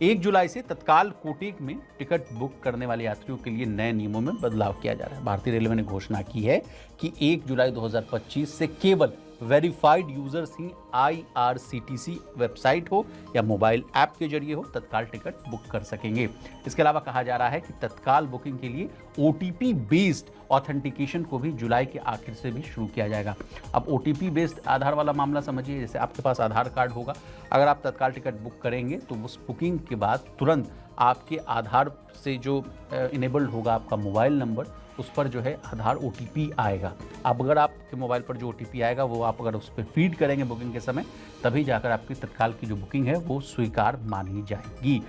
1 जुलाई से तत्काल कोटे में टिकट बुक करने वाले यात्रियों के लिए नए नियमों में बदलाव किया जा रहा है। भारतीय रेलवे ने घोषणा की है कि 1 जुलाई 2025 से केवल वेरीफाइड यूजर्स ही IRCTC वेबसाइट हो या मोबाइल ऐप के जरिए हो तत्काल टिकट बुक कर सकेंगे। इसके अलावा कहा जा रहा है कि तत्काल बुकिंग के लिए OTP बेस्ड ऑथेंटिकेशन को भी जुलाई के आखिर से भी शुरू किया जाएगा। अब OTP बेस्ड आधार वाला मामला समझिए, जैसे आपके पास आधार कार्ड होगा, अगर आप तत्काल टिकट बुक करेंगे तो उस बुकिंग के बाद तुरंत आपके आधार से जो इनेबल्ड होगा आपका मोबाइल नंबर, उस पर जो है आधार OTP आएगा। अब अगर आपके मोबाइल पर जो OTP आएगा वो आप अगर उस पर फीड करेंगे बुकिंग के समय, तभी जाकर आपकी तत्काल की जो बुकिंग है वो स्वीकार मानी जाएगी।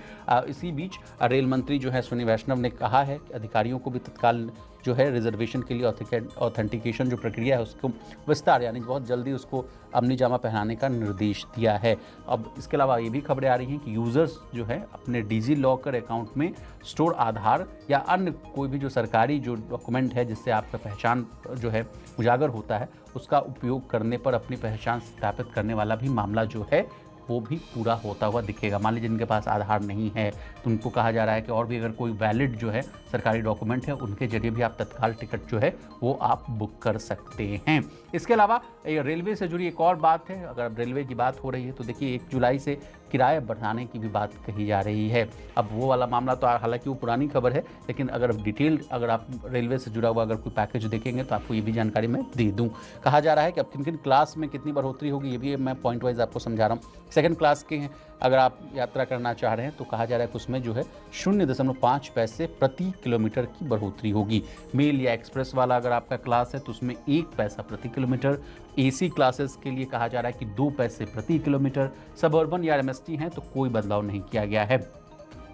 इसी बीच रेल मंत्री जो है अश्विनी वैष्णव ने कहा है कि अधिकारियों को भी तत्काल जो है रिजर्वेशन के लिए ऑथेंटिकेशन जो प्रक्रिया है उसको विस्तार यानी बहुत जल्दी उसको अमली जामा पहनाने का निर्देश दिया है। अब इसके अलावा ये भी खबरें आ रही हैं कि यूज़र्स जो है अपने डिजी लॉकर अकाउंट में स्टोर आधार या अन्य कोई भी जो सरकारी जो डॉक्यूमेंट है जिससे आपका पहचान जो है उजागर होता है, उसका उपयोग करने पर अपनी पहचान सत्यापित करने वाला भी मामला जो है वो भी पूरा होता हुआ दिखेगा। मान लीजिए जिनके पास आधार नहीं है तो उनको कहा जा रहा है कि और भी अगर कोई वैलिड जो है सरकारी डॉक्यूमेंट है उनके जरिए भी आप तत्काल टिकट जो है वो आप बुक कर सकते हैं। इसके अलावा रेलवे से जुड़ी एक और बात है, अगर रेलवे की बात हो रही है तो देखिए 1 जुलाई से किराए बढ़ाने की भी बात कही जा रही है। अब वो वाला मामला तो हालांकि वो पुरानी खबर है, लेकिन अगर डिटेल अगर आप रेलवे से जुड़ा हुआ अगर कोई पैकेज देखेंगे तो आपको ये भी जानकारी मैं दे दूं। कहा जा रहा है कि अब किन किन क्लास में कितनी बढ़ोतरी होगी ये भी मैं पॉइंट वाइज आपको समझा रहा हूँ। सेकंड क्लास के हैं अगर आप यात्रा करना चाह रहे हैं तो कहा जा रहा है कि उसमें जो है 0.5 पैसे प्रति किलोमीटर की बढ़ोतरी होगी। मेल या एक्सप्रेस वाला अगर आपका क्लास है तो उसमें 1 पैसा प्रति किलोमीटर। AC क्लासेस के लिए कहा जा रहा है कि 2 पैसे प्रति किलोमीटर। सबअर्बन या MST हैं तो कोई बदलाव नहीं किया गया है।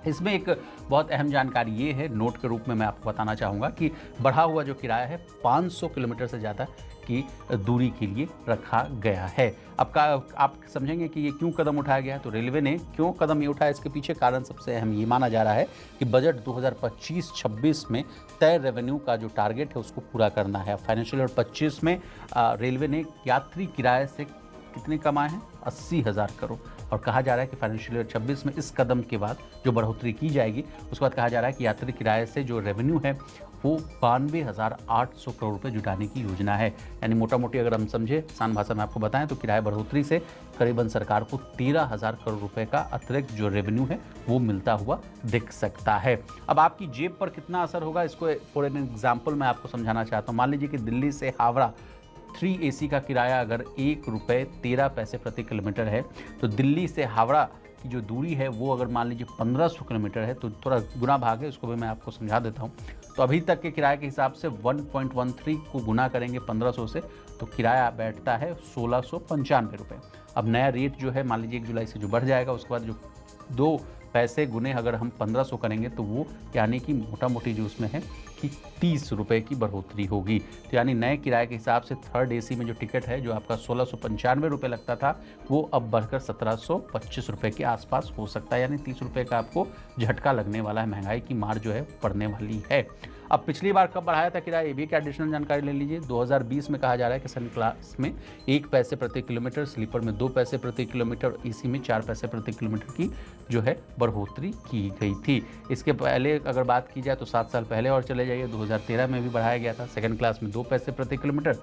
इसमें एक बहुत अहम जानकारी ये है, नोट के रूप में मैं आपको बताना चाहूँगा कि बढ़ा हुआ जो किराया है 500 किलोमीटर से ज़्यादा की दूरी के लिए रखा गया है। आप समझेंगे कि ये क्यों कदम उठाया गया है, तो रेलवे ने क्यों कदम ये उठाया, इसके पीछे कारण सबसे अहम ये माना जा रहा है कि बजट 2025-26 में तय रेवेन्यू का जो टारगेट है उसको पूरा करना है। फाइनेंशियल ईयर 25 में रेलवे ने यात्री किराए से कितने कमाए हैं, 80,000 करोड़, और कहा जा रहा है कि फाइनेंशियल ईयर 26 में इस कदम के बाद जो बढ़ोतरी की जाएगी उसके बाद कहा जा रहा है कि यात्री किराए से जो रेवेन्यू है वो 92,800 करोड़ रुपए जुटाने की योजना है। यानी मोटा मोटी अगर हम समझे आसान भाषा में आपको बताएं तो किराए बढ़ोतरी से करीबन सरकार को 13,000 करोड़ रुपए का अतिरिक्त जो रेवेन्यू है वो मिलता हुआ दिख सकता है। अब आपकी जेब पर कितना असर होगा इसको फॉर एन एग्जाम्पल मैं आपको समझाना चाहता हूँ। मान लीजिए कि दिल्ली से हावड़ा 3 AC का किराया अगर 1 रुपये 13 पैसे प्रति किलोमीटर है, तो दिल्ली से हावड़ा की जो दूरी है वो अगर मान लीजिए 1500 किलोमीटर है, तो थोड़ा गुना भाग है, उसको भी मैं आपको समझा देता हूँ। तो अभी तक के किराए के हिसाब से 1.13 को गुना करेंगे 1500 से तो किराया बैठता है 1695 रुपये। अब नया रेट जो है मान लीजिए 1 जुलाई से जो बढ़ जाएगा, उसके बाद जो 2 पैसे गुने अगर हम 1500 करेंगे तो वो यानी कि मोटा मोटी जो उसमें है कि 30 रुपये की बढ़ोतरी होगी। तो यानी नए किराए के हिसाब से 3rd AC में जो टिकट है जो आपका 1695 रुपये लगता था वो अब बढ़कर 1725 रुपये के आसपास हो सकता है। यानी 30 रुपये का आपको झटका लगने वाला है, महंगाई की मार जो है पड़ने वाली है। अब पिछली बार कब बढ़ाया था किराया, ये भी एक एडिशनल जानकारी ले लीजिए। 2020 में कहा जा रहा है कि सेकंड क्लास में 1 पैसे प्रति किलोमीटर, स्लीपर में 2 पैसे प्रति किलोमीटर, AC में 4 पैसे प्रति किलोमीटर की जो है बढ़ोतरी की गई थी। इसके पहले अगर बात की जाए तो 7 साल पहले और चले जाइए, 2013 में भी बढ़ाया गया था। सेकंड क्लास में 2 पैसे प्रति किलोमीटर,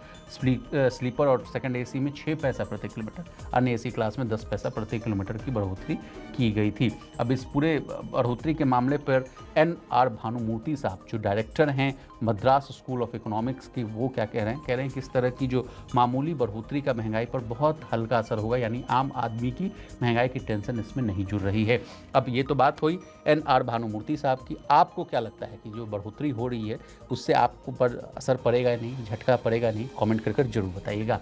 स्लीपर और सेकंड AC में 6 पैसा प्रति किलोमीटर, अन्य AC क्लास में 10 पैसा प्रति किलोमीटर की बढ़ोतरी की गई थी। अब इस पूरे बढ़ोतरी के मामले पर NR भानुमूर्ति साहब जो डायरेक्टर हैं मद्रास स्कूल ऑफ इकोनॉमिक्स की, वो क्या कह रहे हैं कि इस तरह की जो मामूली बढ़ोतरी का महंगाई पर बहुत हल्का असर होगा, यानी आम आदमी की महंगाई की टेंशन इसमें नहीं जुड़ रही है। अब ये तो बात हुई NR भानुमूर्ति साहब की। आपको क्या लगता है कि जो बढ़ोतरी हो रही है उससे आपको पर असर पड़ेगा नहीं, झटका पड़ेगा नहीं? कमेंट कर जरूर बताइएगा।